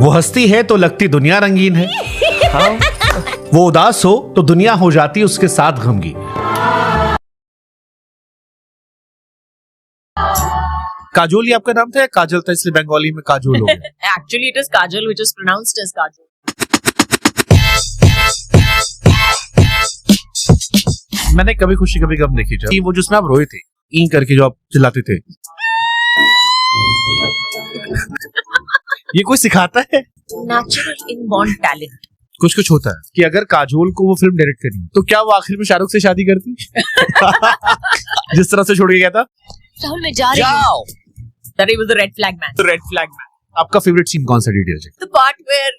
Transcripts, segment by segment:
वो हंसती है तो लगती दुनिया रंगीन है। हाँ। वो उदास हो तो दुनिया हो जाती उसके साथ गमगीन। काजोल ही आपका नाम था या काजल था इसलिए बंगाली में काजोल हो गया? Actually, it is Kajal, which is pronounced as Kajal. मैंने कभी खुशी कभी गम देखी थी, वो जिसमें आप रोए थे ई करके जो आप चिल्लाते थे। ये कोई सिखाता है? Natural inborn talent. कुछ कुछ होता है कि अगर काजोल को वो फिल्म डायरेक्ट करनी तो क्या वो आखिर में शाहरुख से शादी करती? जिस तरह से छोड़ के गया था। राहुल मैं जा रही हूँ। That he was the red flag man. The red flag man. आपका फेवरेट सीन कौन सा डिटेल है? The part where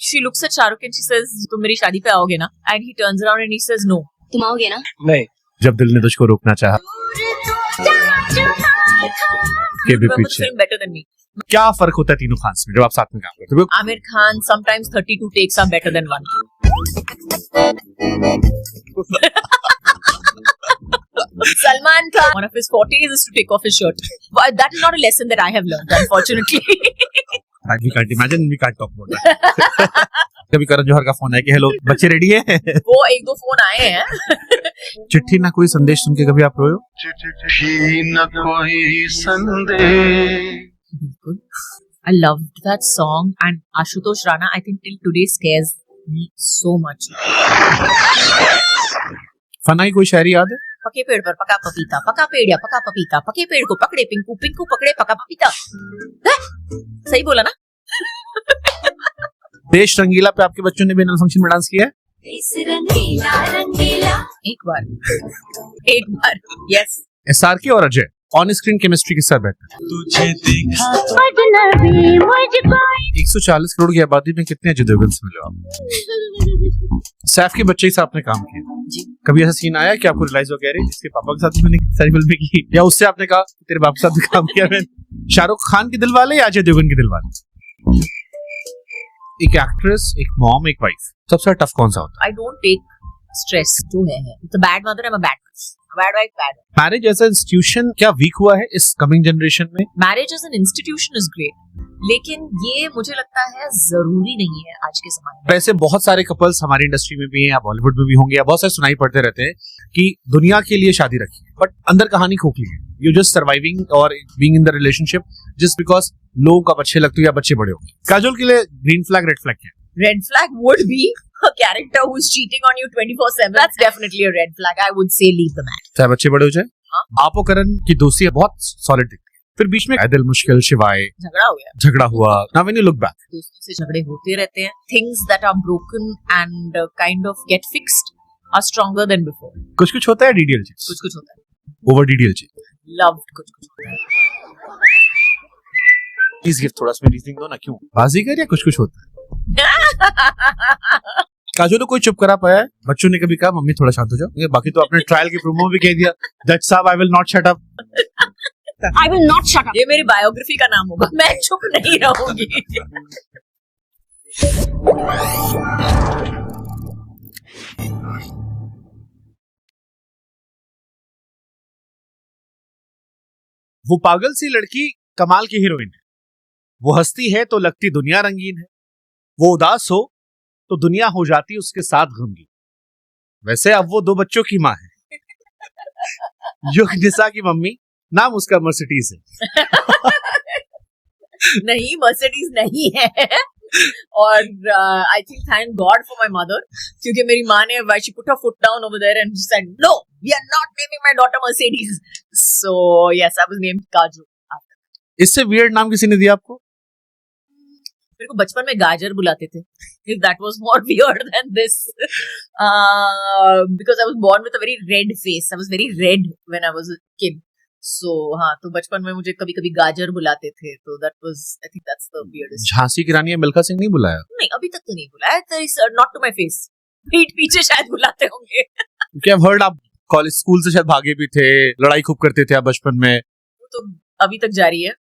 she looks at Shahrukh and she says, "तुम मेरी शादी पे आओगे ना?" And he turns around and he says, "No." तुम आओगे ना? नहीं। जब दिल ने तुझको रोकना चाहा के भी पीछे। Film better than me. क्या फर्क होता है तीनों खान में जब आप साथ में काम करते हो? Amir Khan, sometimes 32 takes are better than one. Salman Khan, one of his fortes is to take off his shirt. But that is not a lesson that I have learned, unfortunately. We can't imagine, we can't talk about that. कभी करण जौहर का phone है कि hello बच्चे ready है? वो एक दो phone आए हैं। चिट्ठी ना कोई संदेश सुन के कभी आप रोए हो? चिट्ठी न कोई संदेश। I loved that song and Ashutosh Rana, I think till today scares me so much. फना की कोई शायरी याद है? पके पेड़ पर पका पपीता, पका पेड़ या पका पपीता, पके पेड़ को पकड़े पिंकू, पिंकू पकड़े पका पपीता। सही बोला ना? देश रंगीला पे आपके बच्चों ने भी एनुअल फंक्शन में डांस किया है? एक बार, यस। SRK और अजय ऑन स्क्रीन केमिस्ट्री किस साथ बैठे? तुझे देखा 140 करोड़ की आबादी में कितने अजय देवगन से मिले आप? सैफ के बच्चे से आपने काम किया, कभी ऐसा सीन आया कि आपको रियलाइज हो गया रे इसके पापा के साथ भी मैंने कितनी सारी फिल्में की, या उससे आपने कहा तेरे बाप के साथ भी काम किया मैंने? शाहरुख खान के दिल वाले या अजय देवगन के दिल वाले? एक एक्ट्रेस, एक मॉम, एक वाइफ, सबसे टफ कौन सा होता है? I don't take stress जो है। It's a bad mother, I'm a bad person. Bad wife, bad. Marriage as institution क्या वीक हुआ है इस कमिंग जनरेशन में? Marriage as an institution is great, लेकिन ये मुझे लगता है जरूरी नहीं है आज के जमाने में। वैसे बहुत सारे कपल्स हमारी इंडस्ट्री में भी हैं या बॉलीवुड में भी होंगे या बहुत सारे सुनाई पड़ते रहते हैं कि दुनिया के लिए शादी रखी है बट अंदर कहानी खोखली है। यू जस्ट सर्वाइविंग और being in the relationship just because लोगों को अच्छे लगते हो या बच्चे बड़े हो। काजोल के लिए ग्रीन फ्लैग रेड फ्लैग क्या है? Red flag would be a character who's cheating on you 24/7. That's definitely a red flag. I would say leave the man. चाहे बच्चे बड़े हो जाए। आप और करण की दोस्ती बहुत सॉलिड दिखती है, फिर बीच में दिल मुश्किल शिवाय झगड़ा हो गया। झगड़ा हुआ। Now when you look back, दोस्तों से झगड़े होते रहते हैं। Things that are broken and kind of get fixed are stronger than before. कुछ कुछ होता है डीडीएल जी, कुछ कुछ होता है। ओवर डीडीएल जी। Loved कुछ कुछ होता है। प्लीज गिव थोड़ा सा रीजनिंग दो ना, क्यों बाजीगर या कुछ कुछ होता है? काजोल को कोई चुप करा पाया है? बच्चों ने कभी कहा मम्मी थोड़ा शांत हो जाओ? बाकी तो आपने ट्रायल के प्रोमो में भी कह दिया दैट साहब I will not shut up. I will not shut up. ये मेरी बायोग्राफी का नाम होगा, मैं चुप नहीं रहूंगी। वो पागल सी लड़की कमाल की हीरोइन है। वो हंसती है तो लगती दुनिया रंगीन है। वो उदास हो तो दुनिया हो जाती उसके साथ गमगीन। वैसे अब वो दो बच्चों की माँ है। युगनिसा की मम्मी, नाम उसका मर्सिडीज है। नहीं, मर्सिडीज नहीं है। और I think thank God for my mother, क्योंकि मेरी माँ ने she put her foot down over there and she said no, we are not naming my daughter Mercedes. So yes, I was named Kaju. इससे weird नाम किसी ने दिया आपको? मेरे को बचपन में गाजर बुलाते थे। If that was more weird than this, because I was born with a very red face. I was very red when I was a kid. So हाँ, तो बचपन में मुझे कभी कभी गाजर बुलाते थे। तो that was, I think that's the weirdest. Jhansi की रानी या मिल्खा सिंह नहीं बुलाया? नहीं, अभी तक तो नहीं बुलाया। Not to my face. पीठ पीछे शायद बुलाते होंगे। क्या हर्ड आप कॉलेज स्कूल से शायद भागे भी थे, लड़ाई खूब करते थे आप बचपन में। वो तो अभी तक जारी है।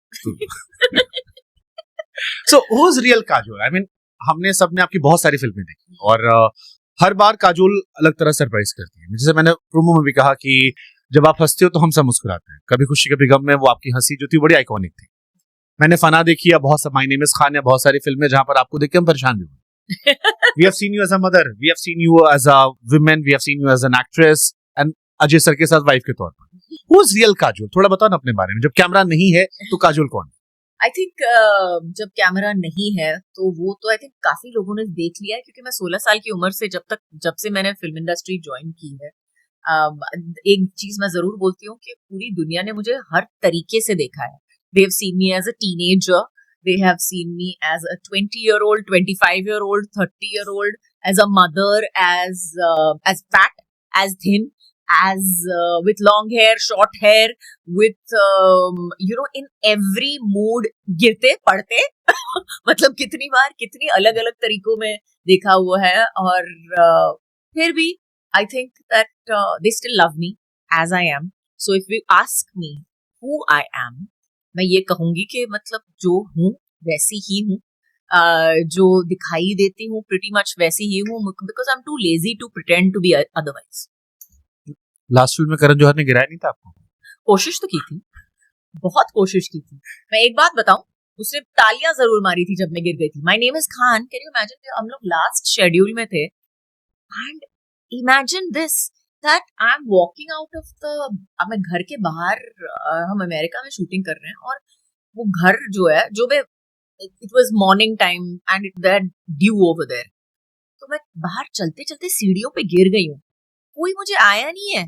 So who's real Kajol? I mean, हमने सबने आपकी बहुत सारी फिल्में देखी और हर बार काजोल अलग तरह सरप्राइज करती है। जैसे मैंने प्रोमो में भी कहा कि जब आप हंसते हो तो हम सब मुस्कुराते हैं। कभी खुशी कभी गम में वो आपकी हंसी जो थी बड़ी आइकॉनिक थी। मैंने फना देखी है बहुत सा, माय नेम इज खान, या बहुत सारी फिल्में जहां पर आपको देख के हम परेशान भी हुए. We have seen you as a mother, we have seen you as a woman, we have seen you as an actress, and Ajay sir के साथ वाइफ के तौर पर. Who's real Kajol? थोड़ा बताओ ना अपने बारे में. जब कैमरा नहीं है तो काजोल कौन है? आई थिंक जब कैमरा नहीं है तो वो तो आई थिंक काफी लोगों ने देख लिया है, क्योंकि मैं 16 साल की उम्र से जब से मैंने फिल्म इंडस्ट्री ज्वाइन की है, एक चीज मैं जरूर बोलती हूँ कि पूरी दुनिया ने मुझे हर तरीके से देखा है. They have seen me as a teenager, they have seen me as a 20-year-old, 25-year-old, 30-year-old, as a mother, as fat, as thin, as with long hair, short hair, with in every mood, गिरते पड़ते मतलब कितनी बार कितनी अलग अलग तरीकों में देखा हुआ है. और फिर भी I think that they still love me as I am. So if you ask me who I am, मैं ये कहूंगी कि मतलब जो हूँ वैसी ही हूँ, जो दिखाई देती हूँ pretty much वैसी ही हूँ, because I'm too lazy to pretend to be otherwise. Last film में करण जौहर ने गिराया नहीं था आपको? कोशिश तो की थी, बहुत कोशिश की थी. मैं एक बात बताऊं, उसने तालियां जरूर मारी थी जब मैं गिर गई थी. My name is Khan, can you imagine? हम लोग लास्ट शेड्यूल में थे, and imagine this that I am walking out of the, मैं घर के बाहर, हम अमेरिका में शूटिंग कर रहे हैं, और वो घर जो है, जो मैं, it was morning time and it that dew over there, तो मैं बाहर चलते चलते सीढ़ियों पे गिर गई हूँ. कोई मुझे आया नहीं है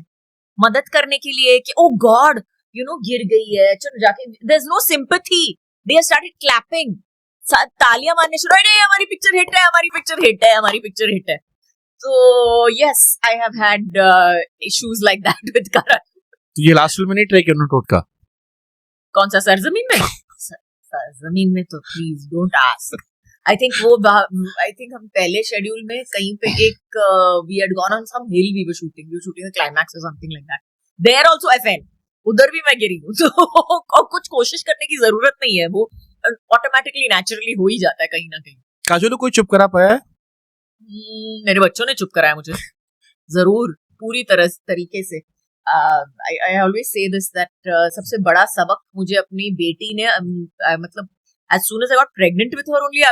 मदद करने के लिए कि ओ गॉड गिर गई है, चलो जाके. There is no sympathy. They started clapping, तालियां मारने शुरू. नहीं, हमारी पिक्चर हिट है, हमारी पिक्चर हिट है, हमारी पिक्चर हिट है. So yes, I have had issues like that with Karan. तो ये लास्ट फिल्म में नहीं ट्राई किया उन्होंने टोटका? कौन सा, सरजमीन में? सरजमीन में तो please don't ask. I think हम पहले शेड्यूल में कहीं पे एक we had gone on some hill, we were shooting a climax or something like that. There also I fell. उधर भी मैं गिरी हूँ. तो कुछ कोशिश करने की जरूरत नहीं है, वो ऑटोमेटिकली नेचुरली हो ही जाता है कहीं ना कहीं. काजोल को कोई चुप करा पाया है? मेरे बच्चों ने चुप कराया मुझे, जरूर, पूरी तरीके से. I always say this that सबसे बड़ा सबक मुझे अपनी बेटी ने, मतलब as soon as I got pregnant with her only,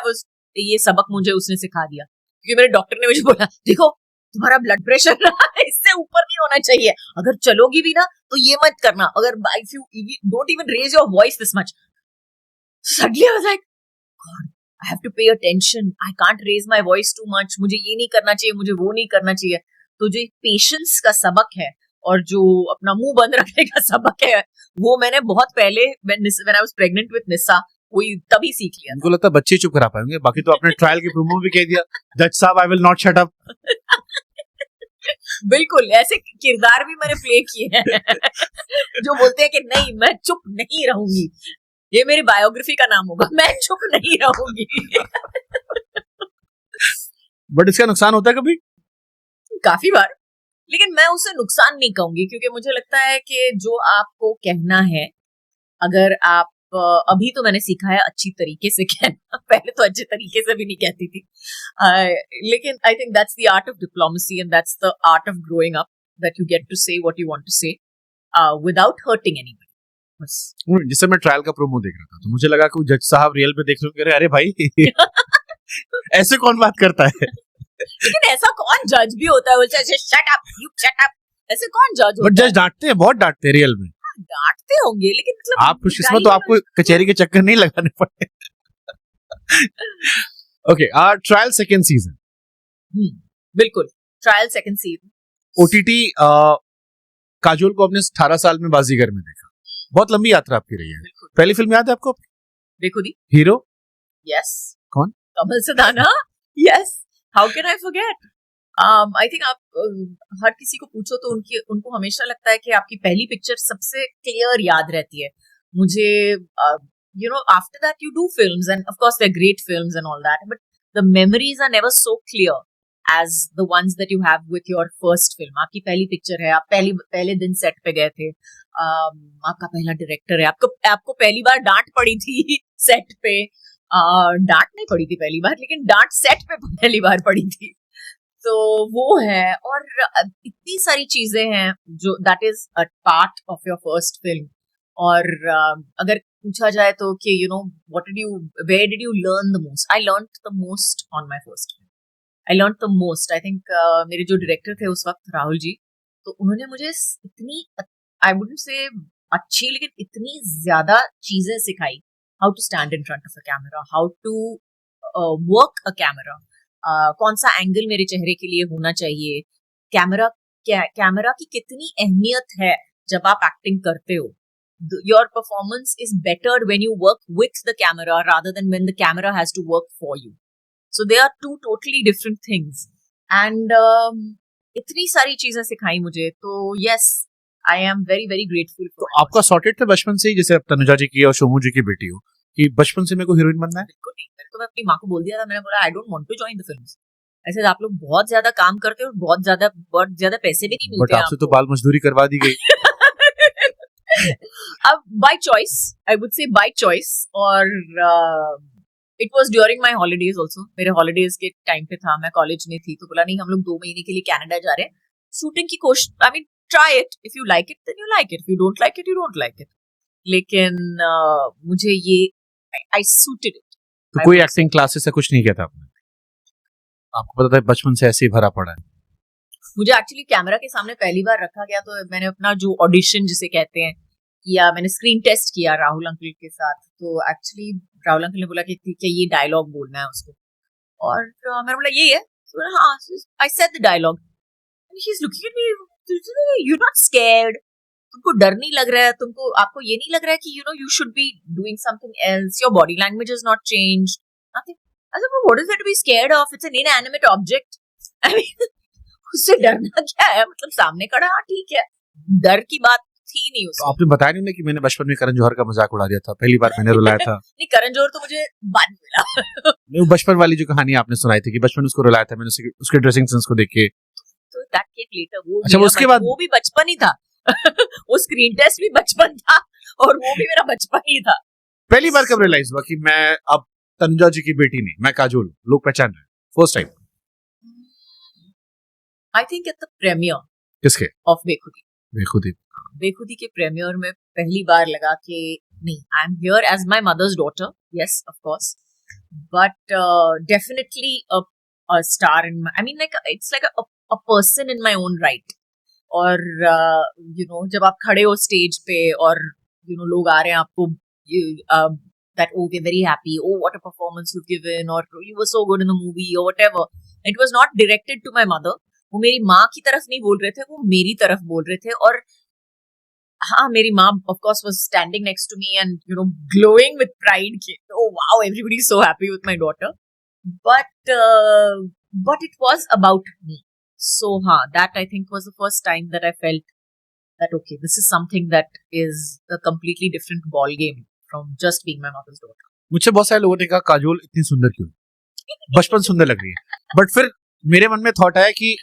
ये सबक मुझे उसने सिखा दिया. क्योंकि मेरे डॉक्टर ने मुझे बोला, देखो तुम्हारा ब्लड प्रेशर इससे ऊपर नहीं होना चाहिए, अगर चलोगी भी ना तो ये मत करना, अगर if you don't even raise your voice this much. Suddenly I was like, God, I have to pay attention. I can't raise my voice too much. मुझे ये नहीं करना चाहिए, मुझे वो नहीं करना चाहिए. तो जो पेशेंस का सबक है और जो अपना मुंह बंद रखने का सबक है, वो मैंने बहुत पहले when I was pregnant with निस्सा, वही तभी सीख लिया. मुझे लगता है बच्चे चुप करा पाएंगे. बाकी तो आपने ट्रायल के प्रोमो में भी कह दिया, जज साहब I will not shut up. बिल्कुल, ऐसे किरदार भी मैंने प्ले किए हैं जो बोलते हैं कि नहीं, मैं चुप नहीं रहूंगी. ये मेरी बायोग्राफी का नाम होगा, मैं चुप नहीं रहूंगी. बट इसका नुकसान होता है कभी? काफी बार, लेकिन मैं उसे नुकसान नहीं कहूंगी, क्योंकि मुझे लगता है कि जो आपको कहना है, अगर आप अभी तो मैंने सीखा है अच्छी तरीके से कहना, पहले तो अच्छे तरीके से भी नहीं कहती थी, लेकिन I think that's the art of diplomacy and that's the art of growing up, that you get to say what you want to say without hurting anybody. जिससे मैं ट्रायल का प्रोमो देख रहा था तो मुझे लगा कि जज साहब रियल पे देख रहे हैं, अरे भाई ऐसे कौन बात करता है. लेकिन ऐसा कौन जज भी होता है, बोलता है shut up, you shut up, ऐसे कौन जज होता है? बट जज डांटते हैं, बहुत डांटते हैं रियल में. डांटते होंगे, लेकिन मतलब आप खुशकिस्मत, तो आपको कचहरी के चक्कर नहीं लगाने पड़े. Okay, trial second season. बिल्कुल, trial second season. OTT Kajol को अपने 18 साल में बाजीगर में देखा. बहुत लंबी यात्रा आपकी रही है. पहली फिल्म याद है आपको? देखो दी. हीरो? यस. कौन? Kamal Sadana. Yes, how can I forget. I think आप हर किसी को पूछो तो उनको हमेशा लगता है कि आपकी पहली पिक्चर सबसे क्लियर याद रहती है. मुझे after that you do films and of course they're great films and all that, but the memories are never so clear as the ones that you have with your first film. आपकी पहली picture है, आप पहले दिन set पे गए थे, आपका पहला डायरेक्टर है, आपको पहली बार डांट पड़ी थी सेट पे. डांट नहीं पड़ी थी पहली बार, लेकिन डांट सेट पे पहली बार पड़ी थी. तो वो है, और इतनी सारी चीजें हैं जो that is a part of your first film. और अगर पूछा जाए तो कि where did you learn the most? I learned the most on my first film. I learned the most. I think मेरे जो डायरेक्टर थे उस वक्त राहुल जी, तो उन्होंने मुझे इतनी, I wouldn't say अच्छी, लेकिन इतनी ज्यादा चीजें सिखाई. How to stand in front of a camera, how to work a camera, कौन सा एंगल मेरे चेहरे के लिए होना चाहिए, कैमरा की कितनी अहमियत है जब आप एक्टिंग करते हो. Your performance is better when you work with the camera rather than when the camera has to work for you. So they are two totally different things. And इतनी सारी चीजें सिखाई मुझे, तो yes, I am very very grateful for. तो आपका sorted था बचपन से ही, जैसे अब तनुजा जी की और शोमू जी की बेटी हो, कि बचपन से मेरे को हीरोइन बनना है? बिल्कुल नहीं. मैंने तो मैं अपनी माँ को बोल दिया था, मैंने बोला I don't want to join the films. ऐसे आप लोग बहुत ज्यादा काम करते हो और बहुत ज्यादा पैसे भी नहीं मिलते. बट आपसे तो बाल मजदूरी करवा दी गई. अब by choice, I would say by choice. और it was during my holidays also. मेरे हॉलीडेज के टाइम पे था, मैं कॉलेज में थी, तो बोला नहीं हम लोग 2 महीने के लिए कनाडा जा रहे हैं, शूटिंग की कोशिश. I mean try it, if you like it then you like it, if you don't like it you don't like it. लेकिन मुझे ये आई सूटेड इट. तो कोई एक्टिंग क्लासेस से कुछ नहीं किया था आपने? आपको पता था बचपन से ऐसे ही भरा पड़ा है? मुझे एक्चुअली कैमरा के सामने पहली बार रखा गया, तो मैंने अपना जो ऑडिशन जिसे कहते हैं किया, मैंने स्क्रीन टेस्ट किया राहुल अंकल के साथ. तो एक्चुअली राहुल अंकल ने बोला कि ठीक है ये डायलॉग बोलना है उसको, और मैंने बोला ये है. तो हाँ, I said the dialogue and he is looking at me, you not scared, तुमको डर नहीं लग रहा है, आपको ये नहीं लग रहा है कि you should be doing something else, your body language is not changed, nothing. I said what is there to be scared of, it's an inanimate object. I mean उससे डरना क्या है, मतलब सामने खड़ा, हाँ ठीक है, डर की बात थी नहीं उसमें. तो आपने बताया नहीं कि मैंने बचपन में करण जौहर का मजाक उड़ा दिया था, पहली बार मैंने रुलाया था? नहीं, करण जौहर तो मुझे बाद में मिला. नहीं, वो बचपन वाली जो कहानी आपने सुनाई थी कि बचपन उसको रुलाया था मैंने, उसके ड्रेसिंग सेंस को देख के. तो दैट केम लेटर. वो अच्छा, उसके बाद वो भी बचपन ही था. वो स्क्रीन टेस्ट भी बचपन था और वो भी मेरा बचपन ही था. पहली बार कब रियलाइज हुआ कि मैं अब तनुजा जी की बेटी नहीं, मैं काजोल, लोग पहचान रहे? First time I think at the premiere. किसके? ऑफ बेखुदी. बेखुदी के प्रीमियर में पहली बार लगा कि नहीं, I am here as my mother's daughter, yes of course, but definitely a star in, I mean like it's like a person in my own right. और जब आप खड़े हो स्टेज पे और लोग आ रहे हैं आपको, that oh we're very happy, oh what a performance you've given, or you were so good in the movie, or whatever. It was not directed to my mother. वो मेरी माँ की तरफ नहीं बोल रहे थे, वो मेरी तरफ बोल रहे थे. और हाँ, मेरी माँ of course was standing next to me and glowing with pride कि oh wow, everybody is so happy with my daughter. But it was about me. So that I think was the first time that I felt that okay, this is something that is a completely different ball game from just being my mother's daughter. मुझसे बहुत सारे लोगों ने कहा काजोल इतनी सुंदर क्यों, बचपन सुंदर लग रही है. बट फिर मेरे मन में थॉट आया कि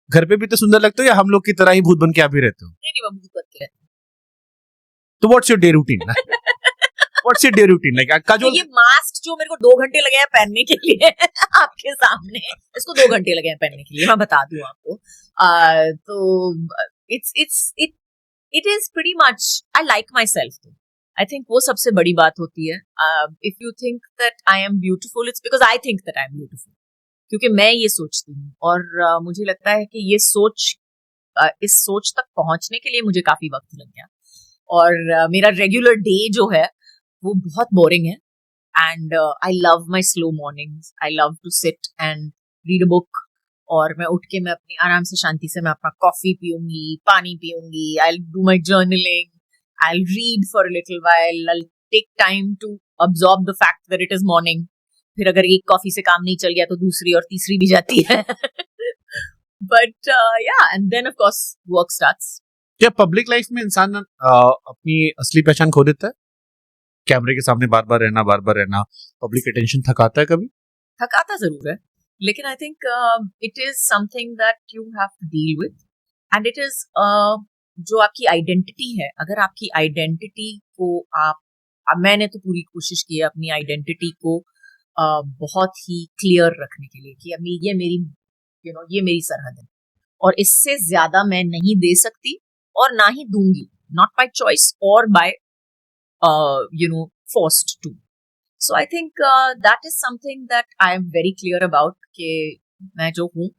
घर पे भी तो सुंदर लगते हो, या हम लोग की तरह ही भूत बन के आप भी रहते हो? नहीं, मैं भूत बन के रहती हूँ. तो what's your day routine? What's your day routine like? Kajol, ये मास्क जो मेरे को 2 घंटे लगे हैं पहनने के लिए आपके सामने, इसको 2 घंटे लगे हैं पहनने के लिए, मैं बता दूं आपको. तो it is pretty much I like myself. I think वो सबसे बड़ी बात होती है. If you think that I am beautiful, it's because I think that I am beautiful. क्योंकि मैं ये सोचती हूँ, और मुझे लगता है कि ये सोच, इस सोच तक पहुंचने के लिए मुझे काफी वक्त लग गया. और मेरा रेगुलर डे जो है वो बहुत बोरिंग है. And I love my slow mornings. I love to sit and read a book. और मैं उठ के मैं अपनी आराम से शांति से मैं अपना कॉफी पीऊंगी, पानी पीऊंगी. I do my journaling. I read for a little while. I take time to absorb the fact that it is morning. फिर अगर एक कॉफी से काम नहीं चल गया तो दूसरी और तीसरी भी जाती है. But and then of course work starts. क्या पब्लिक लाइफ में इंसान अपनी असली पहचान खो देता है? कैमरे के सामने बार बार रहना, पब्लिक अटेंशन थकाता है कभी? थकाता जरूर है, लेकिन I think it is something that you have to deal with. And it is जो आपकी आइडेंटिटी है, अगर आपकी आइडेंटिटी को मैंने तो पूरी कोशिश की है अपनी आइडेंटिटी को बहुत ही क्लियर रखने के लिए कि ये मेरी सरहद है और इससे ज्यादा मैं नहीं दे सकती और ना ही दूंगी. नॉट बाय चॉइस और bye forced to. So I think that is something that I am very clear about कि मैं जो हूँ